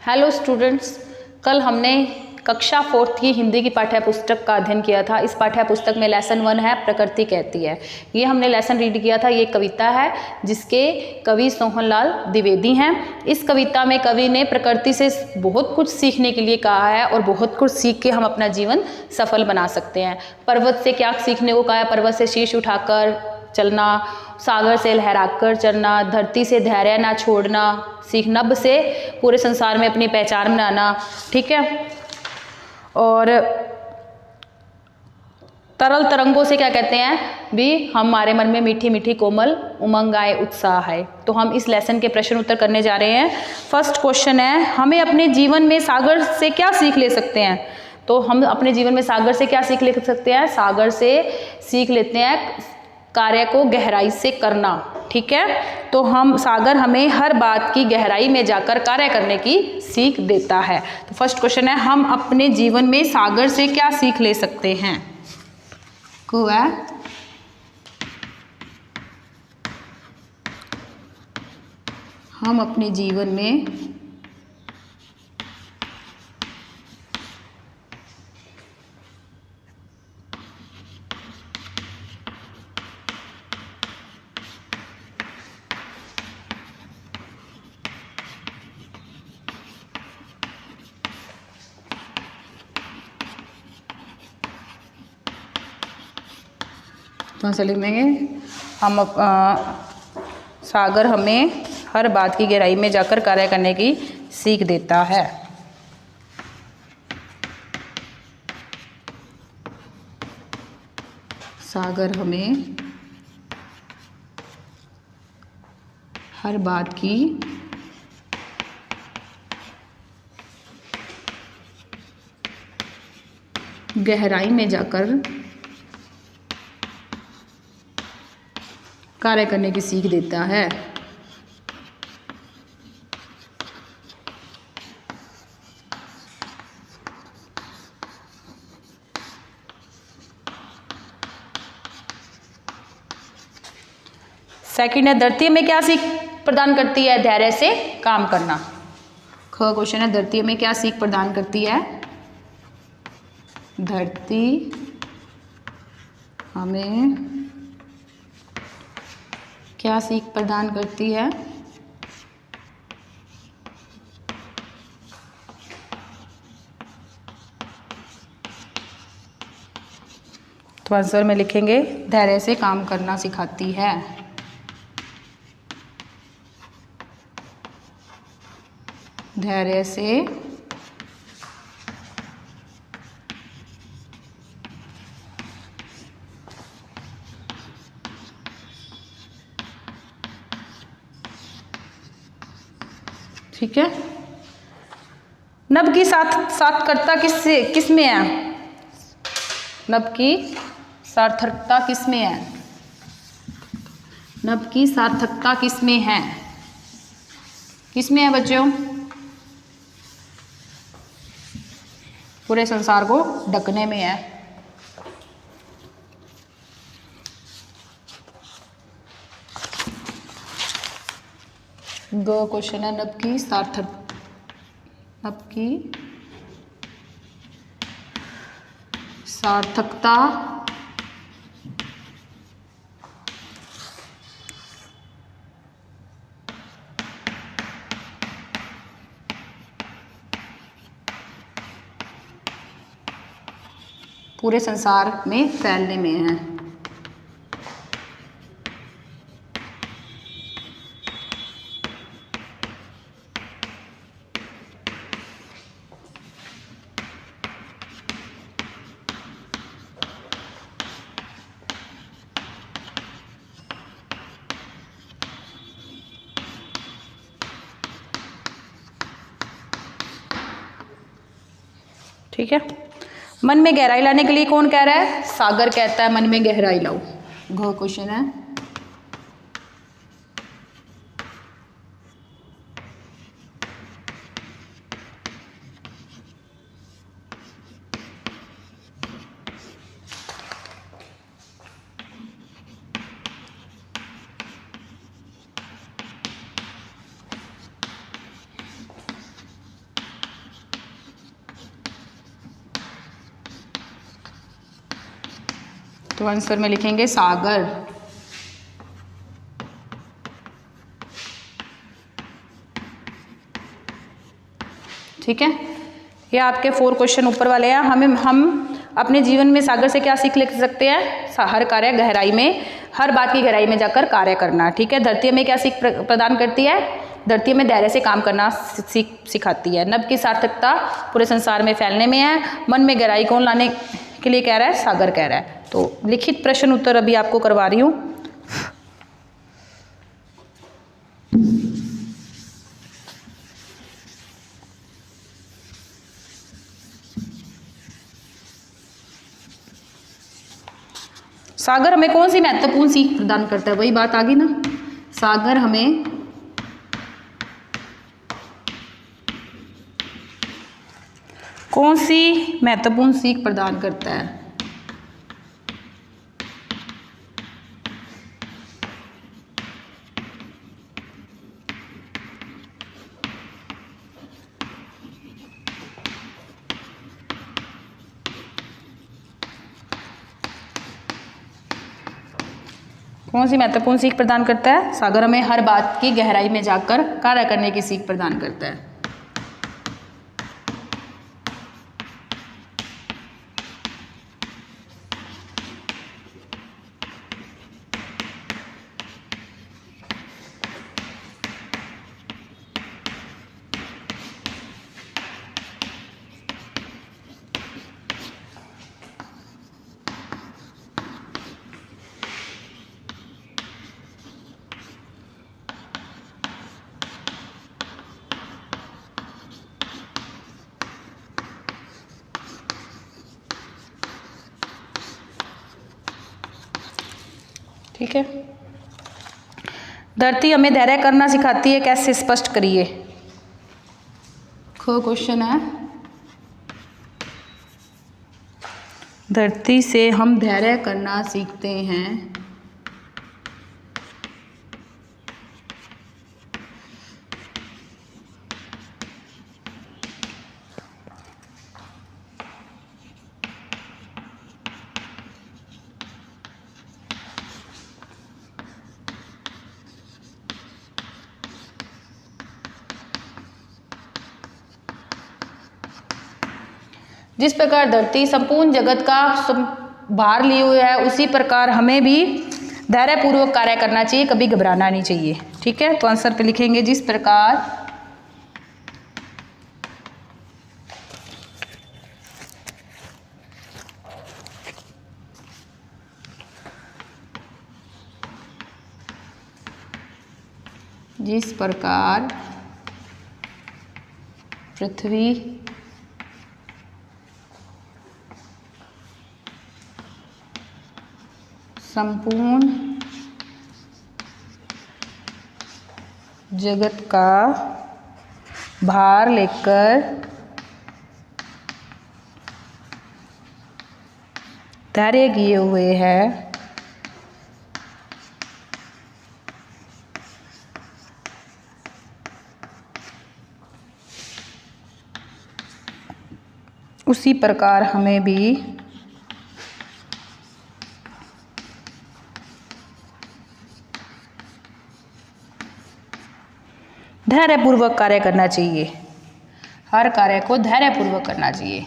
Hello students, कल हमने कक्षा 4th की हिंदी की पाठ्य पुस्तक का अध्ययन किया था। इस पाठ्य पुस्तक में लेसन 1 है प्रकृति कहती है। ये हमने लेसन रीड किया था। ये कविता है जिसके कवि सोहनलाल द्विवेदी हैं। इस कविता में कवि ने प्रकृति से बहुत कुछ सीखने के लिए कहा है और बहुत कुछ सीख के हम अपना जीवन सफल बना सकते हैं। पर्वत से क्या सीखने को कहा है? पर्वत से शीश उठाकर चलना, सागर से लहराकर चलना, धरती से धैर्य ना छोड़ना, सीख नभ से पूरे संसार में अपनी पहचान बनाना। ठीक है। और तरल तरंगों से क्या कहते हैं भी? हमारे मन में मीठी मीठी कोमल उमंग आए, उत्साह है। तो हम इस लेसन के प्रश्न उत्तर करने जा रहे हैं। फर्स्ट क्वेश्चन है, हमें अपने जीवन में सागर से क्या सीख ले सकते हैं? तो हम अपने जीवन में सागर से क्या सीख ले सकते हैं? सागर से सीख लेते हैं कार्य को गहराई से करना। ठीक है। तो हम सागर हमें हर बात की गहराई में जाकर कार्य करने की सीख देता है। तो फर्स्ट क्वेश्चन है, हम अपने जीवन में सागर से क्या सीख ले सकते हैं? को है हम अपने जीवन में कौन सा लिखेंगे? हम सागर हमें हर बात की गहराई में जाकर कार्य करने की सीख देता है। सागर हमें हर बात की गहराई में जाकर कार्य करने की सीख देता है। सेकंड है, धरती में क्या सीख प्रदान करती है? धैर्य से काम करना। ख क्वेश्चन है, धरती में क्या सीख प्रदान करती है? धरती हमें क्या सीख प्रदान करती है? तो आंसर में लिखेंगे धैर्य से काम करना सिखाती है। धैर्य से ठीक है। नभ की सार्थकता किस में है? नभ की सार्थकता किस में है? नभ की सार्थकता किस में है? किस में है बच्चों? पूरे संसार को ढकने में है। दो क्वेश्चन है, नभ की सार्थकता पूरे संसार में फैलने में है। ठीक है। मन में गहराई लाने के लिए कौन कह रहा है? सागर कहता है मन में गहराई लाओ। घ क्वेश्चन है, तो आंसर में लिखेंगे सागर। ठीक है, ये आपके 4 क्वेश्चन ऊपर वाले हैं। हम अपने जीवन में सागर से क्या सीख ले सकते हैं? हर कार्य गहराई में, हर बात की गहराई में जाकर कार्य करना। ठीक है, धरती हमें क्या सीख प्रदान करती है? धरती में धैर्य से काम करना सिखाती है। नभ की सार्थकता पूरे संसार में फैलने में है। मन में गहराई कौन लाने के लिए कह रहा है? सागर कह रहा है। तो लिखित प्रश्न उत्तर अभी आपको करवा रही हूँ। सागर हमें कौन सी महत्वपूर्ण सीख प्रदान करता है? वही बात आ गई ना, सागर हमें कौन सी महत्वपूर्ण सीख प्रदान करता है? कौन सी महत्वपूर्ण सीख प्रदान करता है? सागर हमें हर बात की गहराई में जाकर कार्य करने की सीख प्रदान करता है। ठीक है, धरती हमें धैर्य करना सिखाती है, कैसे? स्पष्ट करिए। क्वेश्चन है, धरती से हम धैर्य करना सीखते हैं, जिस प्रकार धरती संपूर्ण जगत का भार लिए हुए है, उसी प्रकार हमें भी धैर्यपूर्वक कार्य करना चाहिए, कभी घबराना नहीं चाहिए। ठीक है, तो आंसर पे लिखेंगे जिस प्रकार पृथ्वी संपूर्ण जगत का भार लेकर धैर्य किए हुए है, उसी प्रकार हमें भी धैर्यपूर्वक कार्य करना चाहिए, हर कार्य को धैर्यपूर्वक करना चाहिए।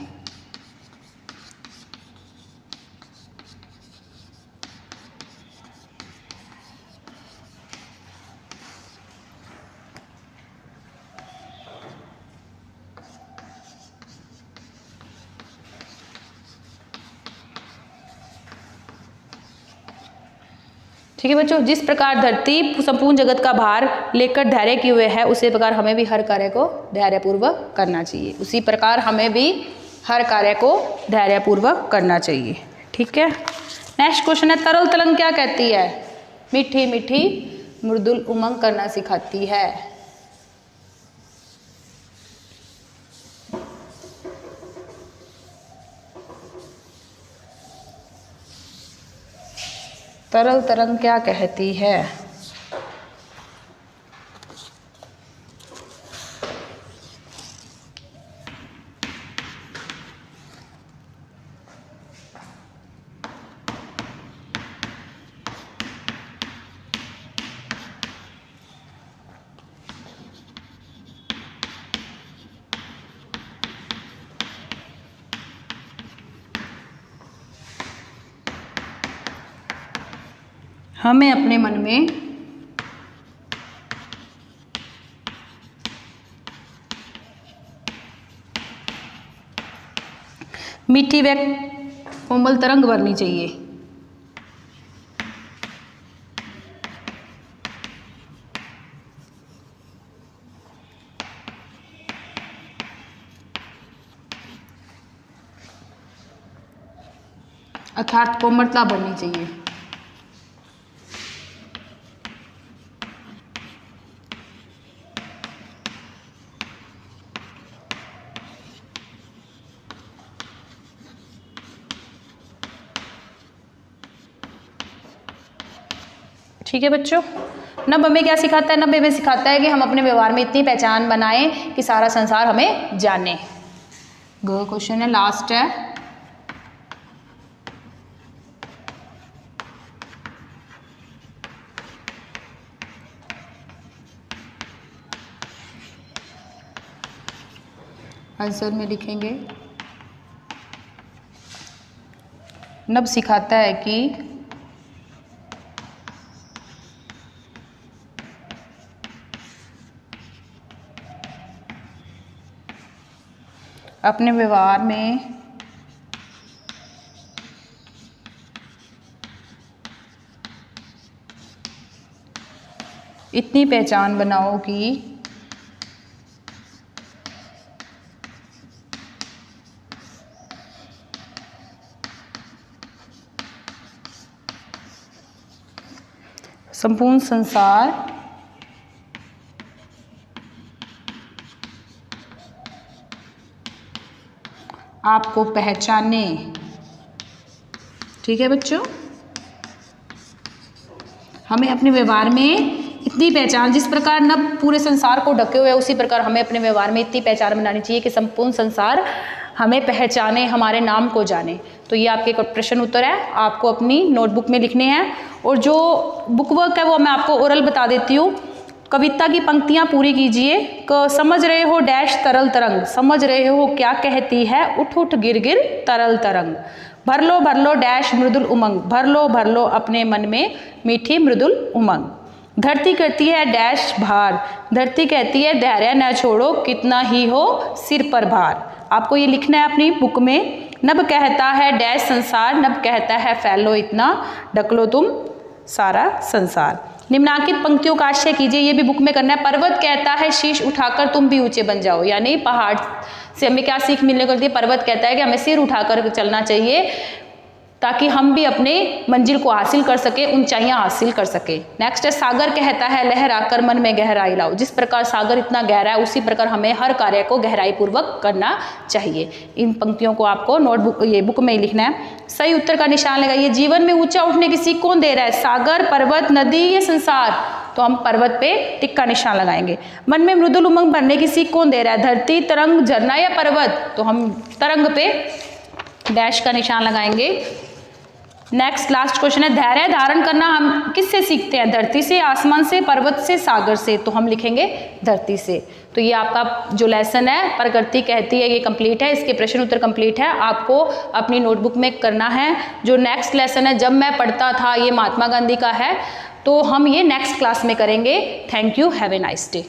ठीक है बच्चों, जिस प्रकार धरती संपूर्ण जगत का भार लेकर धैर्य किए हुए है, उसी प्रकार हमें भी हर कार्य को धैर्यपूर्वक करना चाहिए। उसी प्रकार हमें भी हर कार्य को धैर्यपूर्वक करना चाहिए। ठीक है, नेक्स्ट क्वेश्चन है, तरल तरंग क्या कहती है? मीठी मीठी मृदुल उमंग करना सिखाती है। तरल तरंग क्या कहती है? हमें अपने मन में मीठी व कोमल तरंग भरनी चाहिए। अर्थात कोमलता बढ़नी चाहिए। ठीक है बच्चों, नब हमें क्या सिखाता है? नब हमें सिखाता है कि हम अपने व्यवहार में इतनी पहचान बनाएं कि सारा संसार हमें जाने। ग क्वेश्चन है, लास्ट है। आंसर में लिखेंगे, नब सिखाता है कि अपने व्यवहार में इतनी पहचान बनाओ कि संपूर्ण संसार आपको पहचाने। ठीक है बच्चों, हमें अपने व्यवहार में इतनी पहचान, जिस प्रकार नब पूरे संसार को ढके हुए, उसी प्रकार हमें अपने व्यवहार में इतनी पहचान बनानी चाहिए कि संपूर्ण संसार हमें पहचाने, हमारे नाम को जाने। तो ये आपके प्रश्न उत्तर है, आपको अपनी नोटबुक में लिखने हैं। और जो बुक वर्क है वो मैं आपको ओरल बता देती हूँ। कविता की पंक्तियाँ पूरी कीजिए। समझ रहे हो डैश तरल तरंग, समझ रहे हो क्या कहती है उठ उठ गिर गिर तरल तरंग। भर लो डैश मृदुल उमंग, भर लो अपने मन में मीठी मृदुल उमंग। धरती करती है डैश भार, धरती कहती है धैर्य न छोड़ो कितना ही हो सिर पर भार। आपको ये लिखना है अपनी बुक में। नब कहता है डैश संसार, नब कहता है फैलो इतना, ढक लो तुम सारा संसार। निम्नांकित पंक्तियों का आशय कीजिए, ये भी बुक में करना है। पर्वत कहता है शीश उठाकर तुम भी ऊंचे बन जाओ, यानी पहाड़ से हमें क्या सीख मिलने को मिलती है? पर्वत कहता है कि हमें सिर उठाकर चलना चाहिए ताकि हम भी अपने मंजिल को हासिल कर सके, ऊंचाइयां हासिल कर सके। नेक्स्ट है, सागर कहता है लहराकर मन में गहराई लाओ। जिस प्रकार सागर इतना गहरा है, उसी प्रकार हमें हर कार्य को गहराई पूर्वक करना चाहिए। इन पंक्तियों को आपको नोटबुक ये बुक में ही लिखना है। सही उत्तर का निशान लगाइए। जीवन में ऊंचा उठने की सीख कौन दे रहा है? सागर, पर्वत, नदी या संसार? तो हम पर्वत पे टिक का निशान लगाएंगे। मन में मृदुल उमंग भरने की सीख कौन दे रहा है? धरती, तरंग, झरना या पर्वत? तो हम तरंग पे डैश का निशान लगाएंगे। नेक्स्ट लास्ट क्वेश्चन है, धैर्य धारण करना हम किससे सीखते हैं? धरती से, आसमान से, पर्वत से, सागर से? तो हम लिखेंगे धरती से। तो ये आपका जो लेसन है प्रकृति कहती है, ये कंप्लीट है। इसके प्रश्न उत्तर कंप्लीट है, आपको अपनी नोटबुक में करना है। जो नेक्स्ट लेसन है, जब मैं पढ़ता था, ये महात्मा गांधी का है। तो हम ये नेक्स्ट क्लास में करेंगे। Thank you, have a nice day.